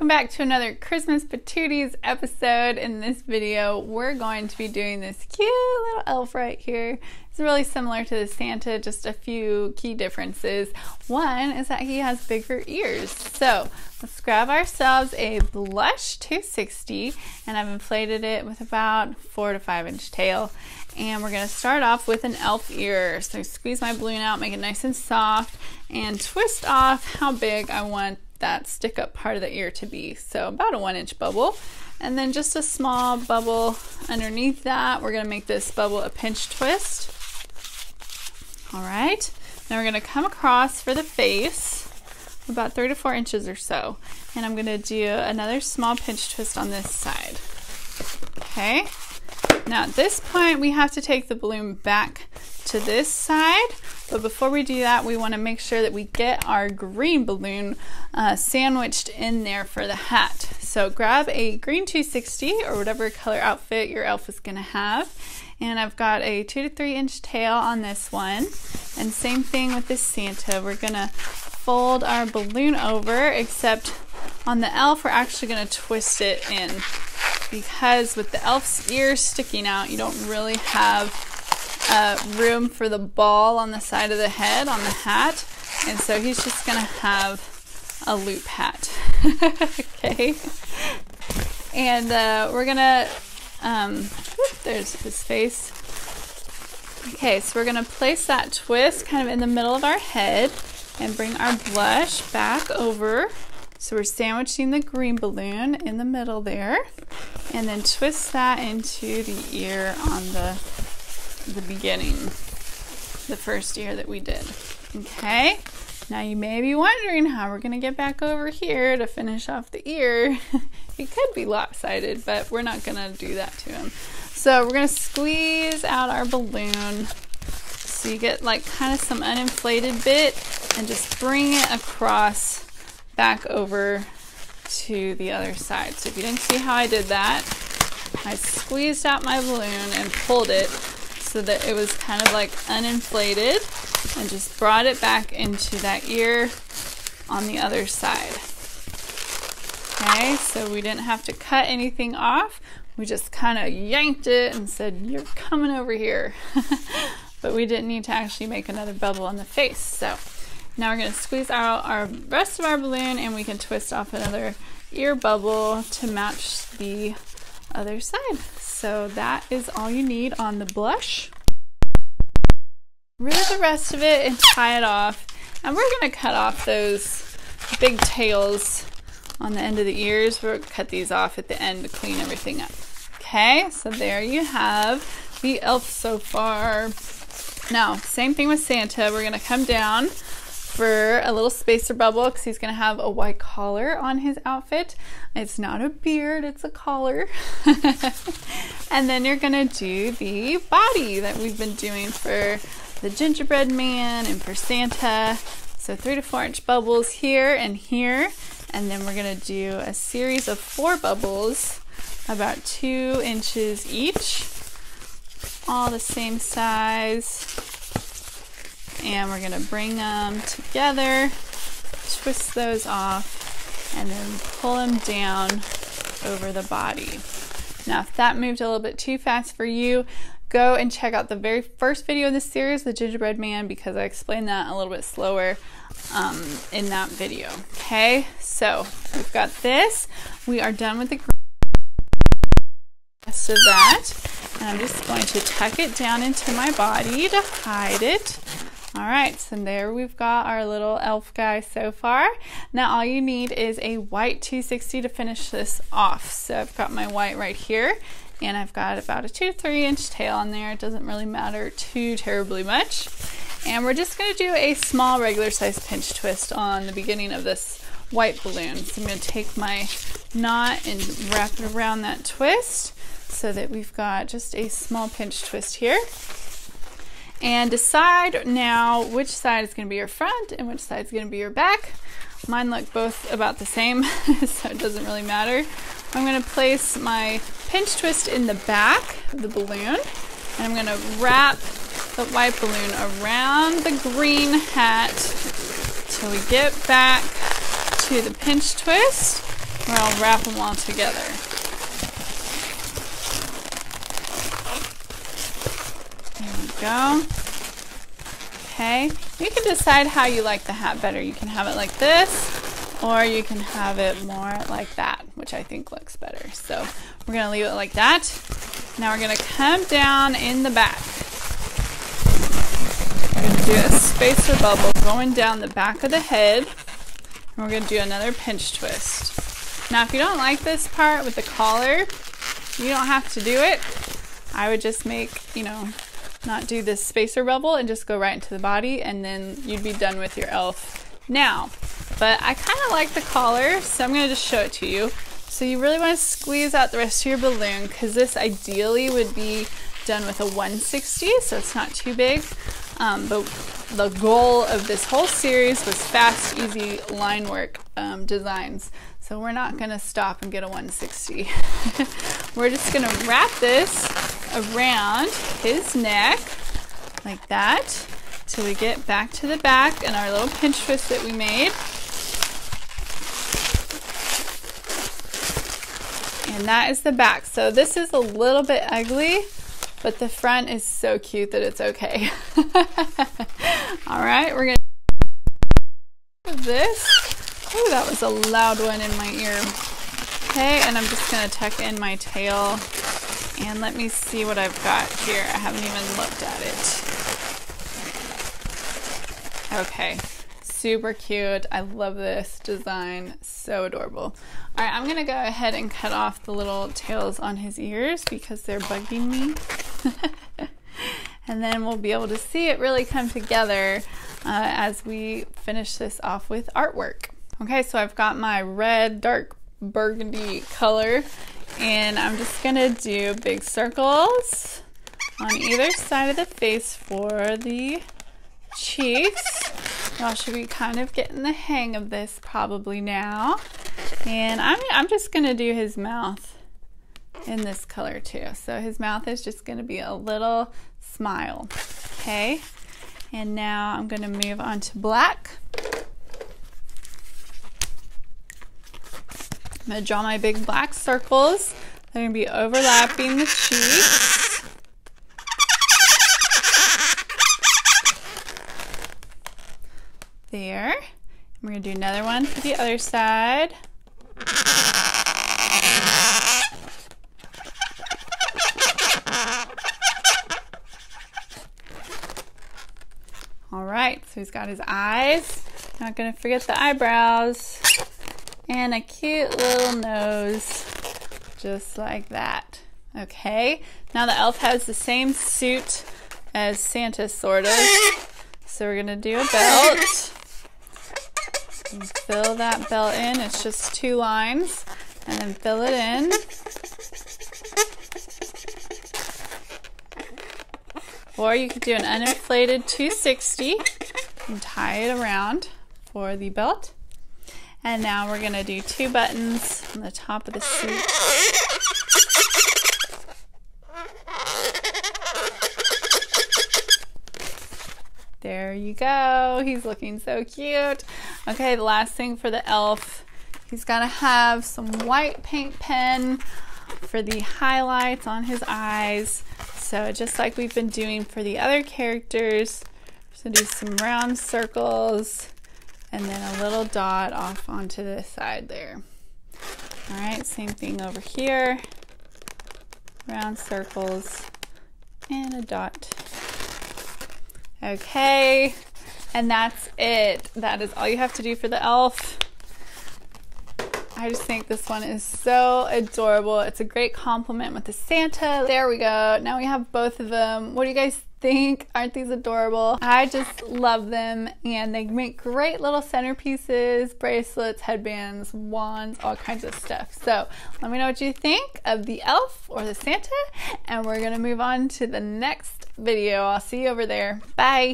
Welcome back to another Christmas Patooties episode. In this video, we're going to be doing this cute little elf right here. It's really similar to the Santa, just a few key differences. One is that he has bigger ears. So let's grab ourselves a blush 260, and I've inflated it with about 4 to 5 inch tail. And we're going to start off with an elf ear. So squeeze my balloon out, make it nice and soft, and twist off how big I want that stick up part of the ear to be. So about a 1 inch bubble, and then just a small bubble underneath that. We're going to make this bubble a pinch twist. All right, now we're going to come across for the face about 3 to 4 inches or so, and I'm going to do another small pinch twist on this side. Okay, now at this point we have to take the balloon back to this side, but before we do that, we want to make sure that we get our green balloon sandwiched in there for the hat. So grab a green 260 or whatever color outfit your elf is going to have, and I've got a 2 to 3 inch tail on this one, and same thing with this Santa. We're going to fold our balloon over, except on the elf we're actually going to twist it in, because with the elf's ears sticking out, you don't really have room for the ball on the side of the head on the hat, and so he's just gonna have a loop hat. Okay, and we're gonna there's his face. Okay, so we're gonna place that twist kind of in the middle of our head and bring our blush back over. So we're sandwiching the green balloon in the middle there, and then twist that into the ear on the beginning, the first ear that we did. Okay, now you may be wondering how we're gonna get back over here to finish off the ear. It could be lopsided, but we're not gonna do that to him. So we're gonna squeeze out our balloon so you get like kind of some uninflated bit, and just bring it across back over to the other side. So if you didn't see how I did that, I squeezed out my balloon and pulled it so that it was kind of like uninflated, and just brought it back into that ear on the other side. Okay, so we didn't have to cut anything off. We just kind of yanked it and said, "You're coming over here." But we didn't need to actually make another bubble on the face. So now we're going to squeeze out our rest of our balloon, and we can twist off another ear bubble to match the other side. So that is all you need on the blush. Remove the rest of it and tie it off. And we're going to cut off those big tails on the end of the ears. We'll cut these off at the end to clean everything up. Okay, so there you have the elf so far. Now, same thing with Santa. We're going to come down for a little spacer bubble, because he's going to have a white collar on his outfit. It's not a beard, it's a collar. And then you're going to do the body that we've been doing for the gingerbread man and for Santa. So 3 to 4 inch bubbles here and here, and then we're going to do a series of 4 bubbles about 2 inches each, all the same size. And we're going to bring them together, twist those off, and then pull them down over the body. Now, if that moved a little bit too fast for you, go and check out the very first video in this series, the gingerbread man, because I explained that a little bit slower in that video. Okay, so we've got this. We are done with the rest of that, and I'm just going to tuck it down into my body to hide it. All right, so there we've got our little elf guy so far. Now all you need is a white 260 to finish this off. So I've got my white right here, and I've got about a 2 to 3 inch tail on there. It doesn't really matter too terribly much. And we're just going to do a small regular size pinch twist on the beginning of this white balloon. So I'm going to take my knot and wrap it around that twist so that we've got just a small pinch twist here. And decide now which side is going to be your front and which side is going to be your back. Mine look both about the same, so it doesn't really matter. I'm going to place my pinch twist in the back of the balloon, and I'm going to wrap the white balloon around the green hat till we get back to the pinch twist. where I'll wrap them all together. There we go. Okay, you can decide how you like the hat better. You can have it like this, or you can have it more like that, which I think looks better. So we're gonna leave it like that. Now we're gonna come down in the back. We're gonna do a spacer bubble going down the back of the head. And we're gonna do another pinch twist. Now if you don't like this part with the collar, you don't have to do it. I would just make, not do this spacer bubble and just go right into the body, and then you'd be done with your elf now. But I kind of like the collar, so I'm gonna just show it to you. So you really want to squeeze out the rest of your balloon, because this ideally would be done with a 160, so it's not too big. But the goal of this whole series was fast, easy line work designs. So we're not gonna stop and get a 160. We're just gonna wrap this around his neck like that till we get back to the back and our little pinch twist that we made. And that is the back. So this is a little bit ugly, but the front is so cute that it's okay. All right, we're gonna do this. Oh, that was a loud one in my ear. Okay, and I'm just gonna tuck in my tail. And let me see what I've got here. I haven't even looked at it. Okay, super cute. I love this design, so adorable. All right, I'm gonna go ahead and cut off the little tails on his ears because they're bugging me. And then we'll be able to see it really come together as we finish this off with artwork. Okay, so I've got my red, dark burgundy color, and I'm just gonna do big circles on either side of the face for the cheeks. Y'all should be kind of getting the hang of this probably now. And I'm just gonna do his mouth in this color too. So his mouth is just gonna be a little smile, okay? And now I'm gonna move on to black. I'm gonna draw my big black circles. They're gonna be overlapping the cheeks. There. We're gonna do another one for the other side. All right, so he's got his eyes. Not gonna forget the eyebrows. And a cute little nose, just like that. Okay, now the elf has the same suit as Santa, sort of. So we're gonna do a belt. And fill that belt in. It's just 2 lines, and then fill it in. Or you could do an uninflated 260 and tie it around for the belt. And now we're gonna do 2 buttons on the top of the suit. There you go. He's looking so cute. Okay, the last thing for the elf, he's gotta have some white paint pen for the highlights on his eyes. So just like we've been doing for the other characters, so do some round circles and then a little dot off onto the side there. All right, same thing over here. Round circles and a dot. Okay, and that's it. That is all you have to do for the elf. I just think this one is so adorable. It's a great compliment with the Santa. There we go. Now we have both of them. What do you guys think? Aren't these adorable? I just love them, and they make great little centerpieces, bracelets, headbands, wands, all kinds of stuff. So let me know what you think of the elf or the Santa, and we're gonna move on to the next video. I'll see you over there. Bye.